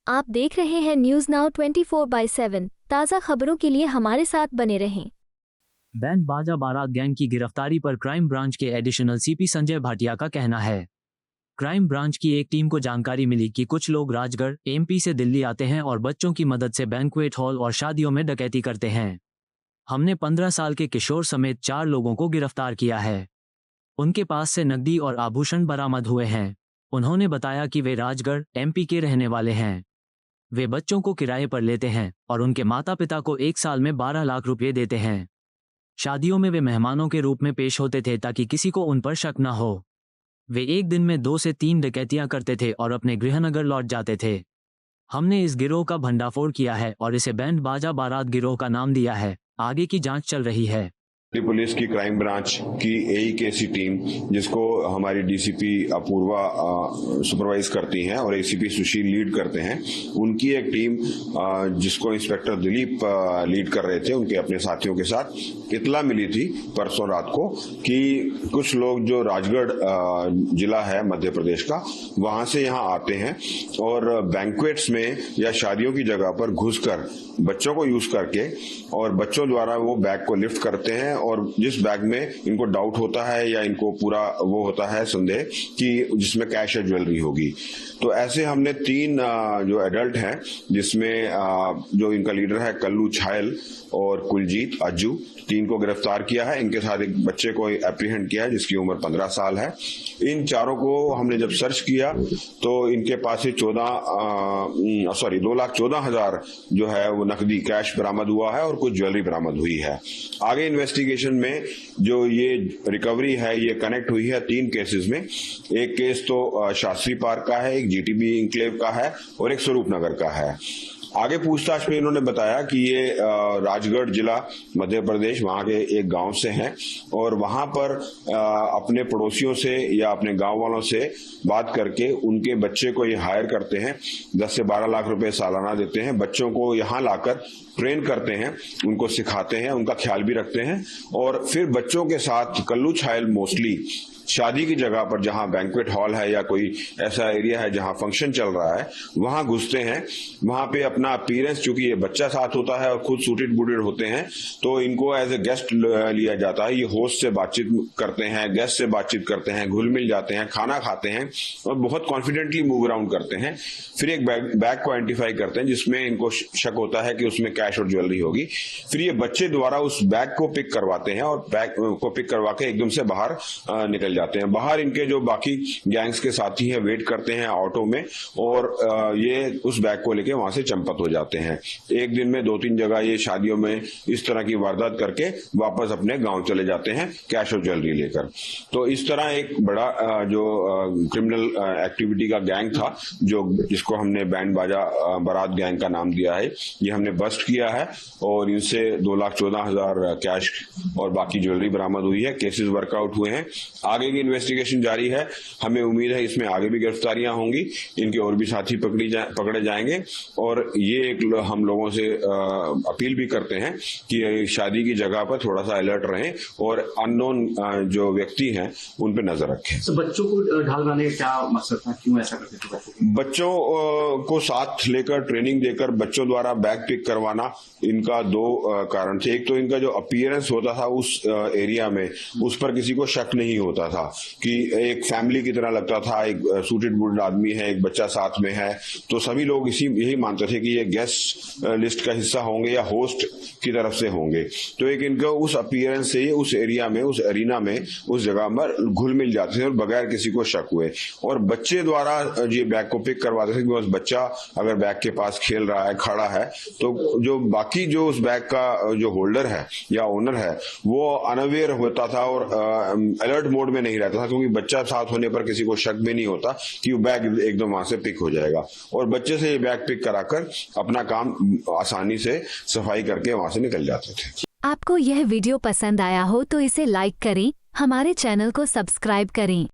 आप देख रहे हैं न्यूज नाउ 24/7। ताज़ा खबरों के लिए हमारे साथ बने रहें। बैंड बाजा बारात गैंग की गिरफ्तारी पर क्राइम ब्रांच के एडिशनल सीपी संजय भाटिया का कहना है। क्राइम ब्रांच की एक टीम को जानकारी मिली कि कुछ लोग राजगढ़ एमपी से दिल्ली आते हैं और बच्चों की मदद से बैंक्वेट हॉल और शादियों में डकैती करते हैं। हमने 15 साल के किशोर समेत 4 लोगों को गिरफ्तार किया है। उनके पास से नकदी और आभूषण बरामद हुए हैं। उन्होंने बताया कि वे राजगढ़ एमपी के रहने वाले हैं। वे बच्चों को किराए पर लेते हैं और उनके माता पिता को 1 साल में 12 लाख रुपये देते हैं। शादियों में वे मेहमानों के रूप में पेश होते थे ताकि किसी को उन पर शक न हो। वे एक दिन में 2 से 3 डकैतियां करते थे और अपने गृहनगर लौट जाते थे। हमने इस गिरोह का भंडाफोड़ किया है और इसे बैंड बाजा बारात गिरोह का नाम दिया है। आगे की जांच चल रही है। दिल्ली पुलिस की क्राइम ब्रांच की एईकेसी टीम, जिसको हमारी डीसीपी अपूर्वा सुपरवाइज करती हैं और एसीपी सुशील लीड करते हैं, उनकी एक टीम जिसको इंस्पेक्टर दिलीप लीड कर रहे थे, उनके अपने साथियों के साथ इतला मिली थी परसों रात को कि कुछ लोग जो राजगढ़ जिला है मध्य प्रदेश का, वहां से यहाँ आते हैं और बैंक्वेट्स में या शादियों की जगह पर घुसकर बच्चों को यूज करके और बच्चों द्वारा वो बैग को लिफ्ट करते हैं और जिस बैग में इनको डाउट होता है या इनको पूरा वो होता है संदेह कि जिसमें कैश या ज्वेलरी होगी, तो ऐसे हमने 3 जो एडल्ट हैं, जिसमें जो इनका लीडर है कल्लू छायल और कुलजीत अज्जू, 3 को गिरफ्तार किया है। इनके साथ एक बच्चे को एप्रीहेंड किया है जिसकी उम्र 15 साल है। इन चारों को हमने जब सर्च किया तो इनके पास से 2,14,000 जो है वो नकदी कैश बरामद हुआ है और कुछ ज्वेलरी बरामद हुई है। आगे इन्वेस्टिगेशन में जो ये रिकवरी है ये कनेक्ट हुई है 3 केसेस में। एक केस तो शास्त्री पार्क का है, एक जीटीबी इंक्लेव का है और एक स्वरूप नगर का है। आगे पूछताछ में इन्होंने बताया कि ये राजगढ़ जिला मध्य प्रदेश वहां के एक गांव से हैं और वहां पर अपने पड़ोसियों से या अपने गांव वालों से बात करके उनके बच्चे को ये हायर करते हैं। 10 से 12 लाख रुपए सालाना देते हैं। बच्चों को यहाँ लाकर ट्रेन करते हैं, उनको सिखाते हैं, उनका ख्याल भी रखते हैं और फिर बच्चों के साथ कल्लू छायल मोस्टली शादी की जगह पर जहां बैंक्वेट हॉल है या कोई ऐसा एरिया है जहां फंक्शन चल रहा है, वहां घुसते हैं। वहां पे अपना अपीयरेंस, चूंकि ये बच्चा साथ होता है और खुद सूटेड बूटेड होते हैं, तो इनको एज ए गेस्ट लिया जाता है। ये होस्ट से बातचीत करते हैं, गेस्ट से बातचीत करते हैं, घुल मिल जाते हैं, खाना खाते हैं और बहुत कॉन्फिडेंटली मूव अराउंड करते हैं। फिर एक बैग को आइडेंटिफाई करते हैं जिसमें इनको शक होता है कि उसमें कैश और ज्वेलरी होगी। फिर ये बच्चे द्वारा उस बैग को पिक करवाते हैं और बैग को पिक करवा के एकदम से बाहर निकल जाते हैं। बाहर इनके जो बाकी गैंग्स के साथी हैं वेट करते हैं ऑटो में और ये उस बैग को लेके वहां से चंपत हो जाते हैं। एक दिन में 2-3 जगह ये शादियों में इस तरह की वारदात करके वापस अपने गांव चले जाते हैं कैश और ज्वेलरी लेकर। तो इस तरह एक बड़ा जो क्रिमिनल एक्टिविटी का गैंग था, जो जिसको हमने बैंड बाजा बारात गैंग का नाम दिया है, ये हमने बस्ट किया है और इनसे 2,14,000 कैश और बाकी ज्वेलरी बरामद हुई है। केसेस वर्कआउट हुए हैं। आगे की इन्वेस्टिगेशन जारी है। हमें उम्मीद है इसमें आगे भी गिरफ्तारियां होंगी, इनके और भी साथी पकड़े जाएंगे और ये एक हम लोगों से अपील भी करते हैं कि शादी की जगह पर थोड़ा सा अलर्ट रहें और अननोन जो व्यक्ति हैं उन पर नजर रखें। तो बच्चों को ढाल बनाने का क्या मकसद था, क्यों ऐसा करते थे? बच्चों को साथ लेकर ट्रेनिंग देकर बच्चों द्वारा बैग पिक करवाना, इनका 2 कारण थे। एक तो इनका जो अपीयरेंस होता था उस एरिया में, उस पर किसी को शक नहीं होता था कि एक फैमिली की तरह लगता था, एक सूटेड बूटेड आदमी है, एक बच्चा साथ में है, तो सभी लोग यही मानते थे कि ये गेस्ट लिस्ट का हिस्सा होंगे या होस्ट की तरफ से होंगे। तो एक इनका उस अपीयरेंस से उस एरिया में, उस एरिना में, उस जगह पर घुल मिल जाते थे और बगैर किसी को शक हुए। और बच्चे द्वारा ये बैग को पिक करवाते थे कि बस बच्चा अगर बैग के पास खेल रहा है, खड़ा है, तो जो बाकी जो उस बैग का जो होल्डर है या ओनर है वो अनअवेयर होता था और अलर्ट मोड में नहीं रहता था, क्योंकि बच्चा साथ होने पर किसी को शक भी नहीं होता कि वो बैग एकदम वहां से पिक हो जाएगा। और बच्चे से ये बैग पिक कराकर अपना काम आसानी से सफाई करके वहां से निकल जाते थे। आपको यह वीडियो पसंद आया हो तो इसे लाइक करें, हमारे चैनल को सब्सक्राइब करें।